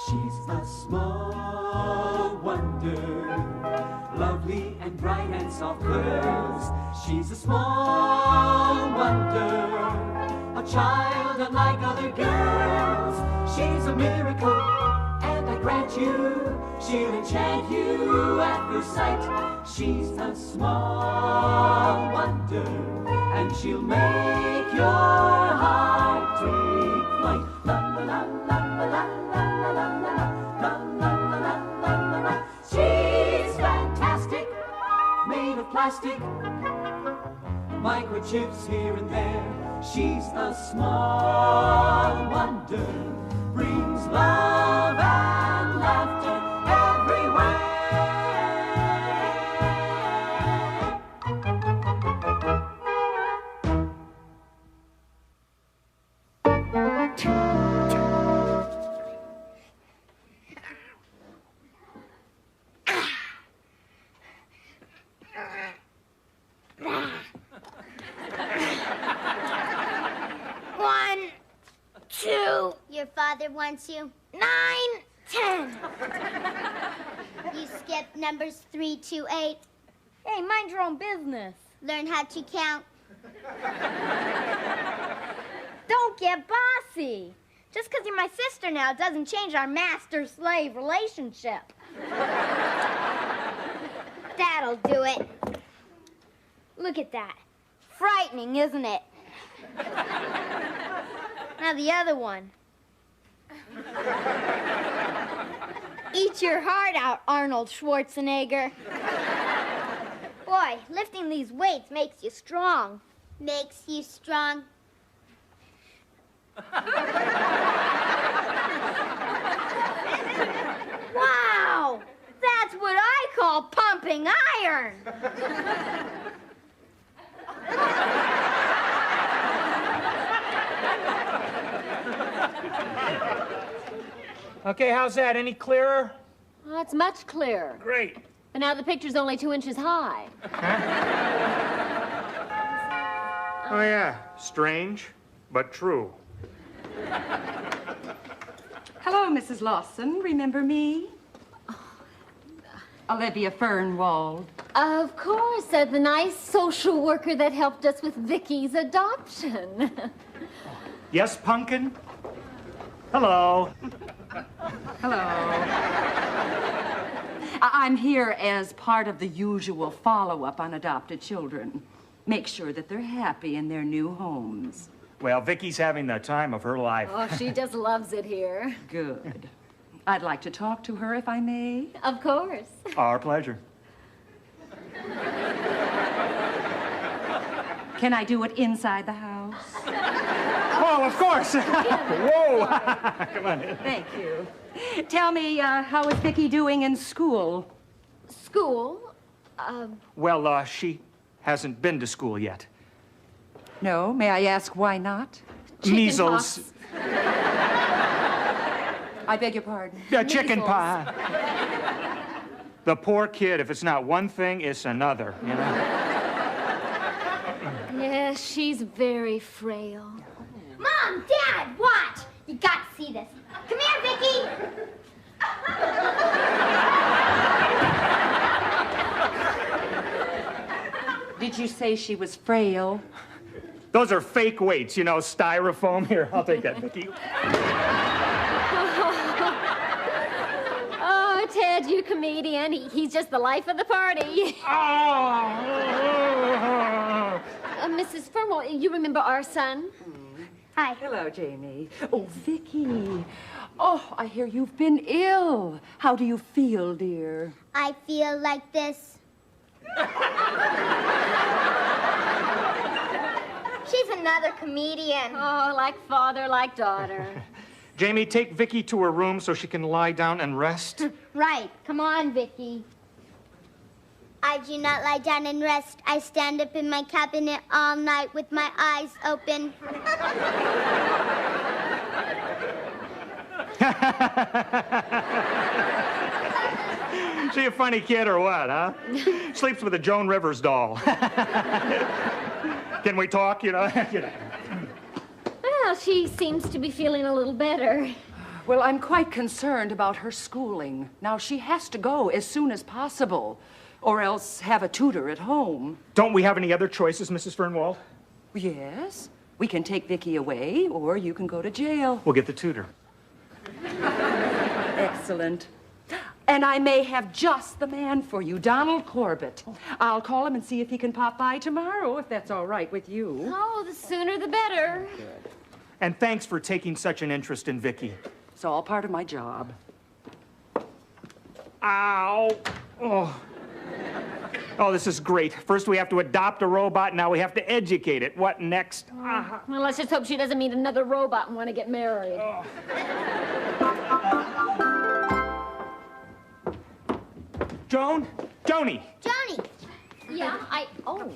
She's a small wonder, lovely and bright and soft curves. She's a small wonder, a child unlike other girls. She's a miracle, and I grant you, she'll enchant you at first sight. She's a small wonder, and she'll make your heart take flight. La la la la la la la la la. She's fantastic, made of plastic, microchips here and there. She's a small wonder, brings love and laughter everywhere. 1, 2. Your father wants you. 9, 10. You skipped numbers 3 to 8. Hey, mind your own business. Learn how to count. Don't get bossy. Just because you're my sister now doesn't change our master-slave relationship. That'll do it. Look at that. Frightening, isn't it? Now the other one. Eat your heart out, Arnold Schwarzenegger. Boy, lifting these weights makes you strong. Makes you strong. Wow! That's what I call pumping iron. Okay, how's that? Any clearer? Oh, it's much clearer. Great. But now the picture's only 2 inches high. Oh, yeah. Strange, but true. Hello, Mrs. Lawson. Remember me? Olivia Fernwald. Of course, the nice social worker that helped us with Vicky's adoption. Yes, Pumpkin? Hello. Hello. I'm here as part of the usual follow-up on adopted children. Make sure that they're happy in their new homes. Well, Vicky's having the time of her life. Oh, she just loves it here. Good. I'd like to talk to her, if I may. Of course. Our pleasure. Can I do it inside the house? Oh, of course. Whoa. Come on in. Thank you. Tell me, how is Vicky doing in school? School? Well, she hasn't been to school yet. No? May I ask why not? Measles. I beg your pardon? Chicken pie. The poor kid, if it's not one thing, it's another, you know? Yes, she's very frail. Mom, Dad, watch. You got to see this. Come here, Vicky. Did you say she was frail? Those are fake weights, you know, styrofoam. Here, I'll take that, Vicky. Oh, Ted, you comedian. He's just the life of the party. Oh! Mrs. Fernwell, you remember our son? Hi. Hello, Jamie. Oh, Vicky. Oh, I hear you've been ill. How do you feel, dear? I feel like this. She's another comedian. Oh, like father, like daughter. Jamie, take Vicky to her room so she can lie down and rest. Right. Come on, Vicky. I do not lie down and rest. I stand up in my cabinet all night with my eyes open. She a funny kid or what, huh? Sleeps with a Joan Rivers doll. Can we talk, you know? Well, she seems to be feeling a little better. Well, I'm quite concerned about her schooling. Now, she has to go as soon as possible, or else have a tutor at home. Don't we have any other choices, Mrs. Fernwald? Yes, we can take Vicky away, or you can go to jail. We'll get the tutor. Excellent. And I may have just the man for you, Donald Corbett. I'll call him and see if he can pop by tomorrow, if that's all right with you. Oh, the sooner the better. And thanks for taking such an interest in Vicky. It's all part of my job. Ow! Oh. Oh, this is great. First we have to adopt a robot, now we have to educate it. What next? Well, let's just hope she doesn't meet another robot and want to get married. Joan? Joni! Johnny, Yeah, oh,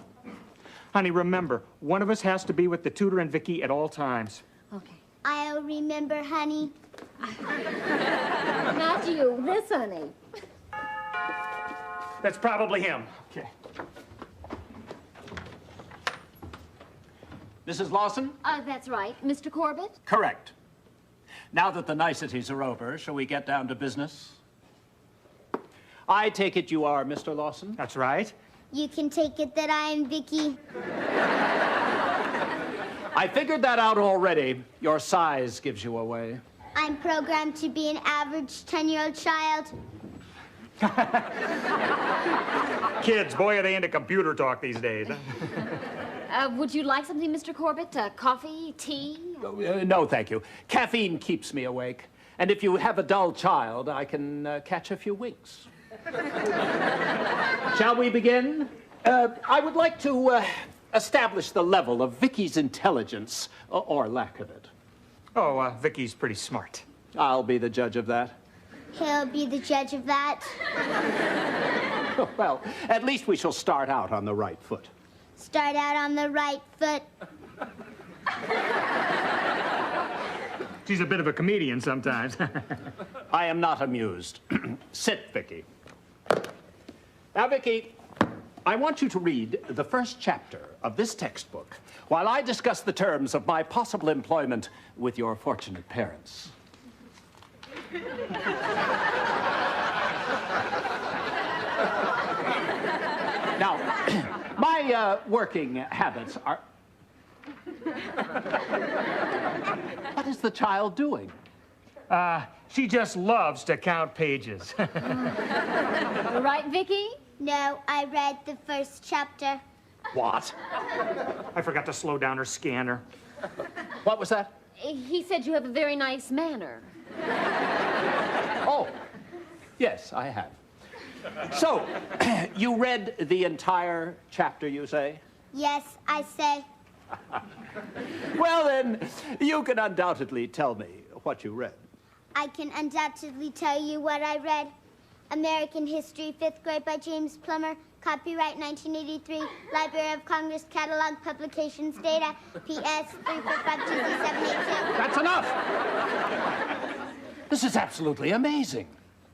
Honey, remember, one of us has to be with the tutor and Vicky at all times. okay. I'll remember, honey. Not you, this honey. That's probably him. Okay. Mrs. Lawson? That's right. Mr. Corbett? Correct. Now that the niceties are over, shall we get down to business? I take it you are Mr. Lawson? That's right. You can take it that I am Vicky. I figured that out already. Your size gives you away. I'm programmed to be an average 10-year-old child. Kids, boy, are they into computer talk these days. Would you like something, Mr. Corbett? Coffee, tea? No, thank you. Caffeine keeps me awake. And if you have a dull child, I can catch a few winks. Shall we begin? I would like to establish the level of Vicky's intelligence, or lack of it. Oh, Vicky's pretty smart. I'll be the judge of that. He'll be the judge of that. Well, at least we shall start out on the right foot. Start out on the right foot. She's a bit of a comedian sometimes. I am not amused. Sit, Vicky. Now, Vicky, I want you to read the first chapter of this textbook while I discuss the terms of my possible employment with your fortunate parents. Now, my working habits are... What is the child doing? She just loves to count pages. Right, Vicky? No, I read the first chapter. What? I forgot to slow down her scanner. What was that? He said you have a very nice manner. Oh, yes, I have. So, you read the entire chapter, you say? Yes, I say. Well, then, you can undoubtedly tell me what you read. I can undoubtedly tell you what I read. American History, 5th grade by James Plummer. Copyright 1983. Library of Congress Catalog Publications Data. PS 3452782. That's enough! This is absolutely amazing.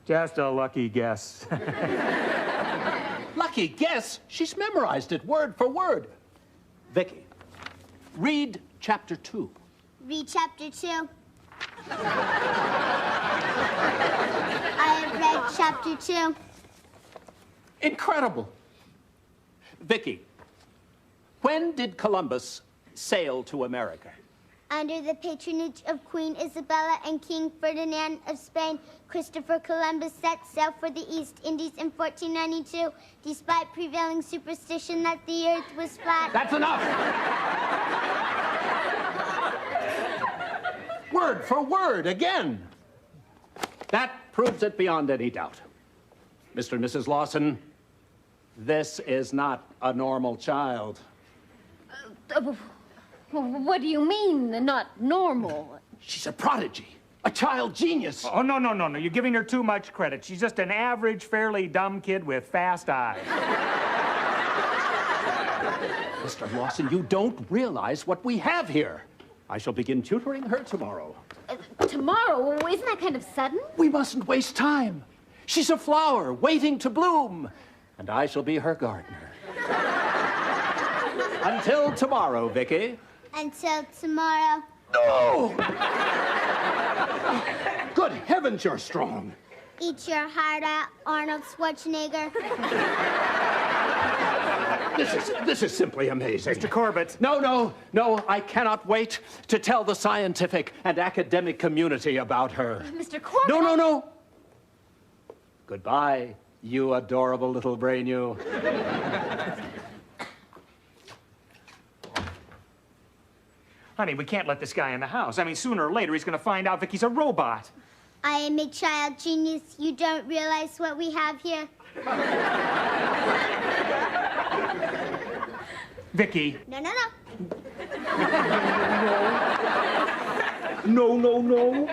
Just a lucky guess. Lucky guess, she's memorized it word for word. Vicky, read chapter 2. Read chapter 2. I have read chapter 2. Incredible. Vicky, when did Columbus sail to America? Under the patronage of Queen Isabella and King Ferdinand of Spain, Christopher Columbus set sail for the East Indies in 1492, despite prevailing superstition that the earth was flat. That's enough! Word for word, again. That proves it beyond any doubt. Mr. and Mrs. Lawson, this is not a normal child. What do you mean, not normal? She's a prodigy, a child genius. Oh, no. You're giving her too much credit. She's just an average, fairly dumb kid with fast eyes. Mr. Lawson, you don't realize what we have here. I shall begin tutoring her tomorrow. Tomorrow? Isn't that kind of sudden? We mustn't waste time. She's a flower waiting to bloom, and I shall be her gardener. Until tomorrow, Vicky. Until tomorrow. No! Good heavens, you're strong. Eat your heart out, Arnold Schwarzenegger. This is simply amazing. Mr. Corbett. No, I cannot wait to tell the scientific and academic community about her. Mr. Corbett. No. Goodbye, you adorable little brain, you. Honey, we can't let this guy in the house. I mean, sooner or later, he's going to find out Vicky's a robot. I am a child genius. You don't realize what we have here. Vicky. No. No.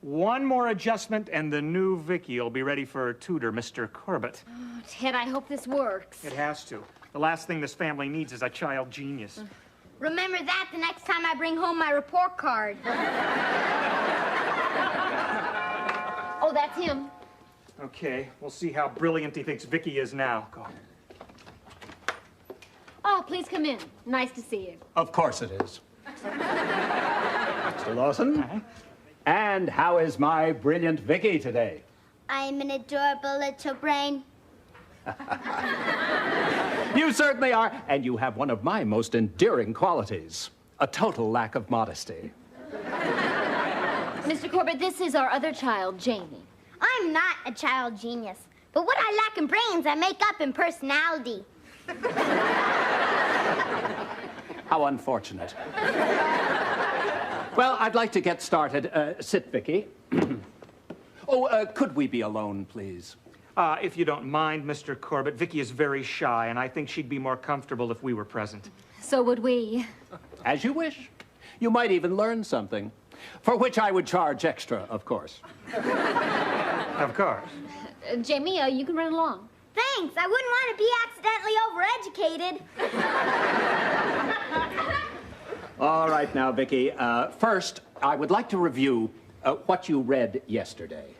One more adjustment, and the new Vicky will be ready for tutor, Mr. Corbett. Oh, Ted, I hope this works. It has to. The last thing this family needs is a child genius. Remember that the next time I bring home my report card. Oh, that's him. Okay, we'll see how brilliant he thinks Vicky is now. Go. Oh, please come in. Nice to see you. Of course it is. Mr. Lawson? And how is my brilliant Vicky today? I am an adorable little brain. You certainly are, and you have one of my most endearing qualities, a total lack of modesty. Mr. Corbett, this is our other child, Jamie. I'm not a child genius, but what I lack in brains, I make up in personality. How unfortunate. Well, I'd like to get started. Sit, Vicky. Could we be alone, please? If you don't mind, Mr. Corbett, Vicky is very shy, and I think she'd be more comfortable if we were present. So would we. As you wish. You might even learn something, for which I would charge extra, of course. Of course. Jamie, you can run along. Thanks, I wouldn't want to be accidentally overeducated. All right now, Vicky. First, I would like to review what you read yesterday.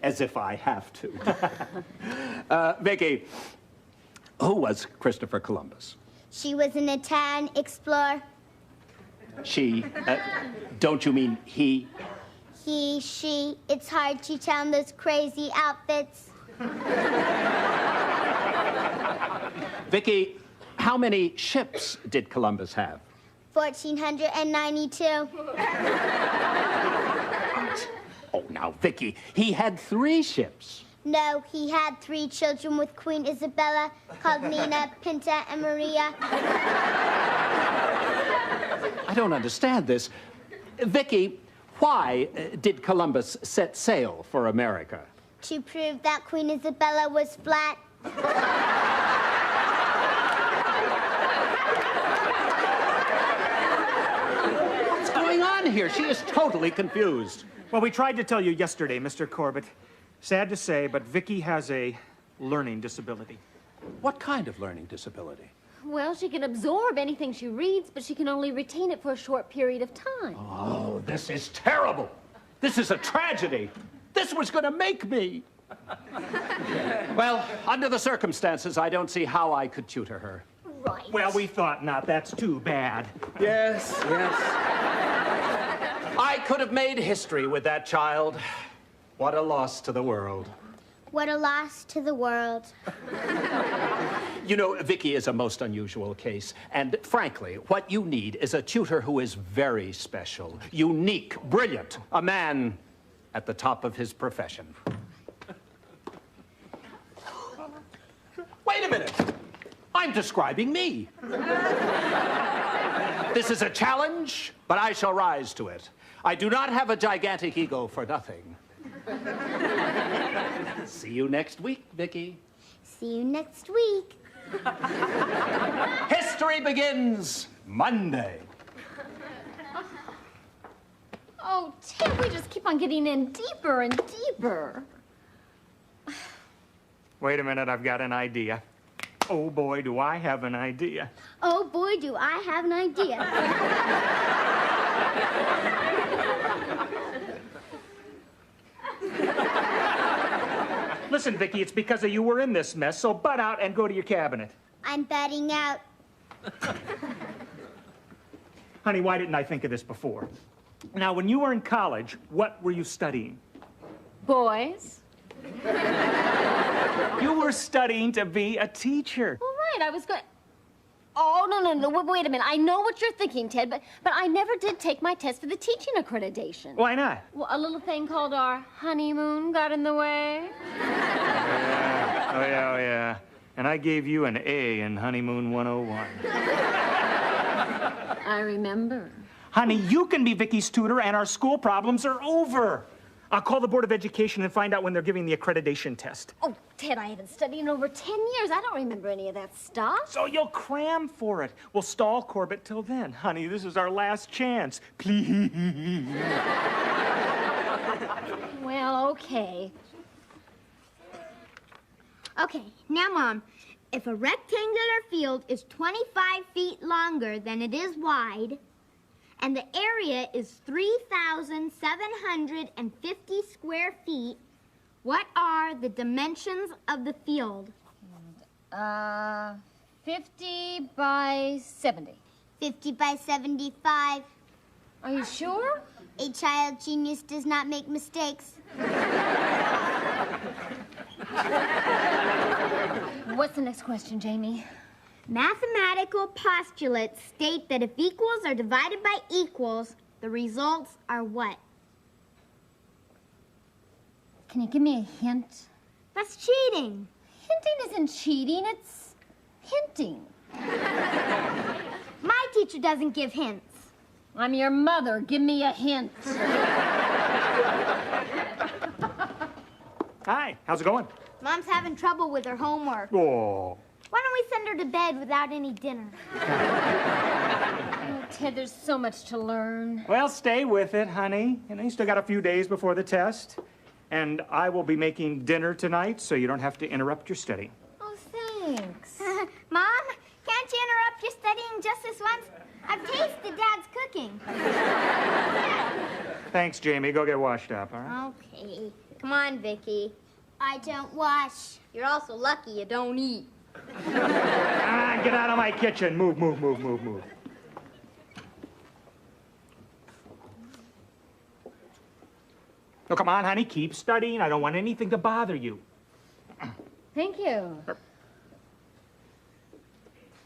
As if I have to. Vicky, who was Christopher Columbus? She was an Italian explorer. She? Don't you mean he? He, she. It's hard to tell in those crazy outfits. Vicky, how many ships did Columbus have? 1,492. Oh, now, Vicky, he had 3 ships. No, he had 3 children with Queen Isabella, called Nina, Pinta, and Maria. I don't understand this. Vicky, why did Columbus set sail for America? To prove that Queen Isabella was flat. What's going on here? She is totally confused. Well, we tried to tell you yesterday, Mr. Corbett. Sad to say, but Vicky has a learning disability. What kind of learning disability? Well, she can absorb anything she reads, but she can only retain it for a short period of time. Oh, this is terrible. This is a tragedy. This was going to make me. Well, under the circumstances, I don't see how I could tutor her. Right. Well, we thought not. That's too bad. Yes. I could have made history with that child. What a loss to the world. What a loss to the world. You know, Vicky is a most unusual case. And frankly, what you need is a tutor who is very special, unique, brilliant, a man at the top of his profession. Wait a minute. I'm describing me. This is a challenge, but I shall rise to it. I do not have a gigantic ego for nothing. See you next week, Vicky. See you next week. History begins Monday. Oh, Ted, we just keep on getting in deeper and deeper. Wait a minute, I've got an idea. Oh, boy, do I have an idea. Oh boy, do I have an idea. Listen, Vicky, it's because of you we're in this mess, so butt out and go to your cabinet. I'm batting out. Honey, why didn't I think of this before? Now, when you were in college, what were you studying? Boys? You were studying to be a teacher. All right, I was going... Oh, no. Wait a minute. I know what you're thinking, Ted, but I never did take my test for the teaching accreditation. Why not? Well, a little thing called our honeymoon got in the way. Oh, yeah. And I gave you an A in Honeymoon 101. I remember. Honey, you can be Vicky's tutor and our school problems are over. I'll call the Board of Education and find out when they're giving the accreditation test. Oh, Ted, I haven't studied in over 10 years. I don't remember any of that stuff. So you'll cram for it. We'll stall Corbett till then. Honey, this is our last chance. Please. Well, okay. Okay, now, Mom, if a rectangular field is 25 feet longer than it is wide, and the area is 3,750 square feet, what are the dimensions of the field? 50 by 70. 50 by 75. Are you sure? A child genius does not make mistakes. What's the next question, Jamie? Mathematical postulates state that if equals are divided by equals, the results are what? Can you give me a hint? That's cheating. Hinting isn't cheating, it's hinting. My teacher doesn't give hints. I'm your mother. Give me a hint. Hi, how's it going? Mom's having trouble with her homework. Oh. Why don't we send her to bed without any dinner? Oh, Ted, there's so much to learn. Well, stay with it, honey. You still got a few days before the test. And I will be making dinner tonight, so you don't have to interrupt your study. Oh, thanks. Mom, can't you interrupt your studying just this once? I've tasted Dad's cooking. Thanks, Jamie. Go get washed up, all right? Okay. Come on, Vicky. I don't wash. You're also lucky you don't eat. Get out of my kitchen. Move. Oh, come on, honey. Keep studying. I don't want anything to bother you. Thank you.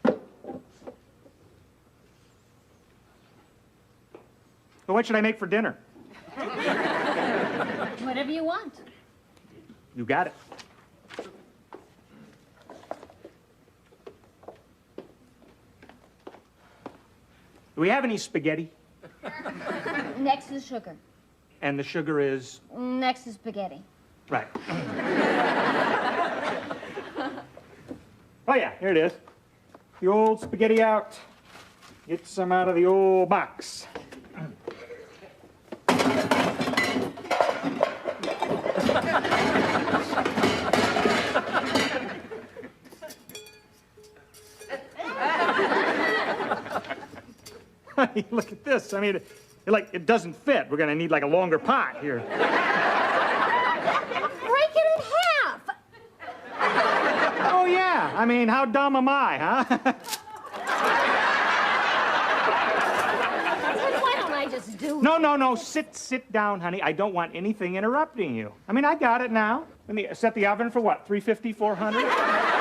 Well, what should I make for dinner? Whatever you want. You got it. Do we have any spaghetti? Next is sugar. And the sugar is... Next is spaghetti. Right. Oh, yeah, here it is. The old spaghetti out. Get some out of the old box. Look at this. I mean, it doesn't fit. We're going to need, like, a longer pot here. Break it in half! Oh, yeah. I mean, how dumb am I, huh? Why don't I just do it? No. Sit down, honey. I don't want anything interrupting you. I mean, I got it now. Let me set the oven for what, 350, 400? Huh?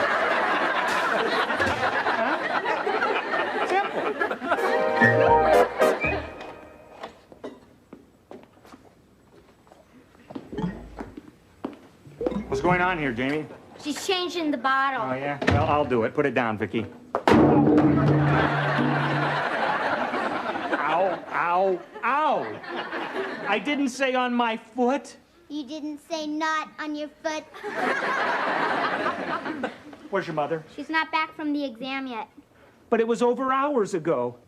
Simple. What's going on here, Jamie? She's changing the bottle. Oh, yeah? Well, I'll do it. Put it down, Vicky. Ow. I didn't say on my foot. You didn't say not on your foot. Where's your mother? She's not back from the exam yet. But it was over hours ago.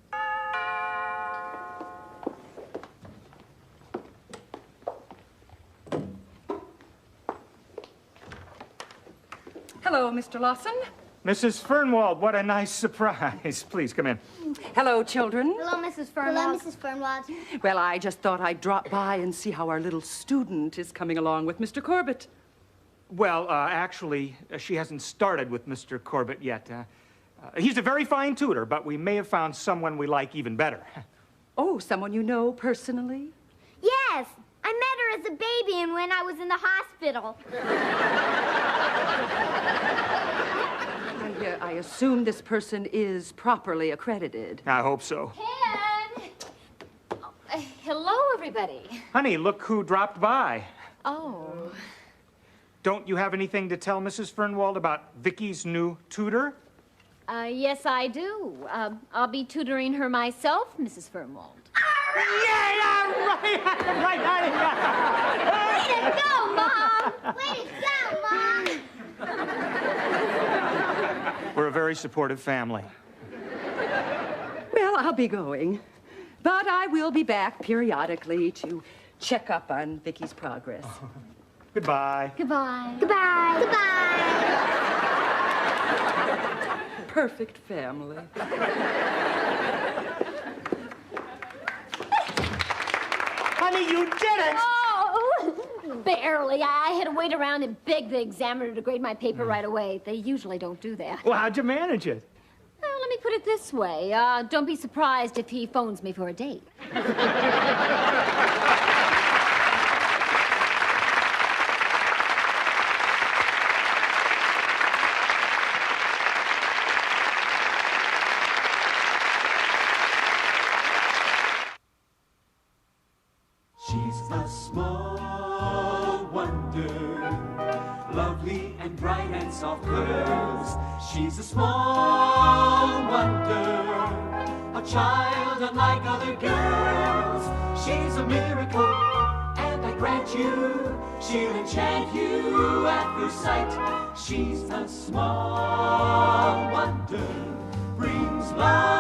Hello, Mr. Lawson. Mrs. Fernwald, what a nice surprise. Please, come in. Hello, children. Hello, Mrs. Fernwald. Hello, Mrs. Fernwald. Well, I just thought I'd drop by and see how our little student is coming along with Mr. Corbett. Well, actually, she hasn't started with Mr. Corbett yet. He's a very fine tutor, but we may have found someone we like even better. Oh, someone you know personally? Yes, I met her as a baby and when I was in the hospital. I assume this person is properly accredited. I hope so. Ted! Hello, everybody. Honey, look who dropped by. Oh. Don't you have anything to tell Mrs. Fernwald about Vicky's new tutor? Yes, I do. I'll be tutoring her myself, Mrs. Fernwald. Yeah, right, honey. Way to go, Mom! Way to go, Mom! We're a very supportive family. Well, I'll be going. But I will be back periodically to check up on Vicky's progress. Goodbye. Goodbye. Goodbye. Goodbye. Perfect family. Honey, you did it! Oh, barely. I had to wait around and beg the examiner to grade my paper right away. They usually don't do that. Well, how'd you manage it? Well, let me put it this way. Don't be surprised if he phones me for a date. She's a small wonder, lovely and bright and soft curves. She's a small wonder, a child unlike other girls. She's a miracle, and I grant you, she'll enchant you at first sight. She's a small wonder, brings love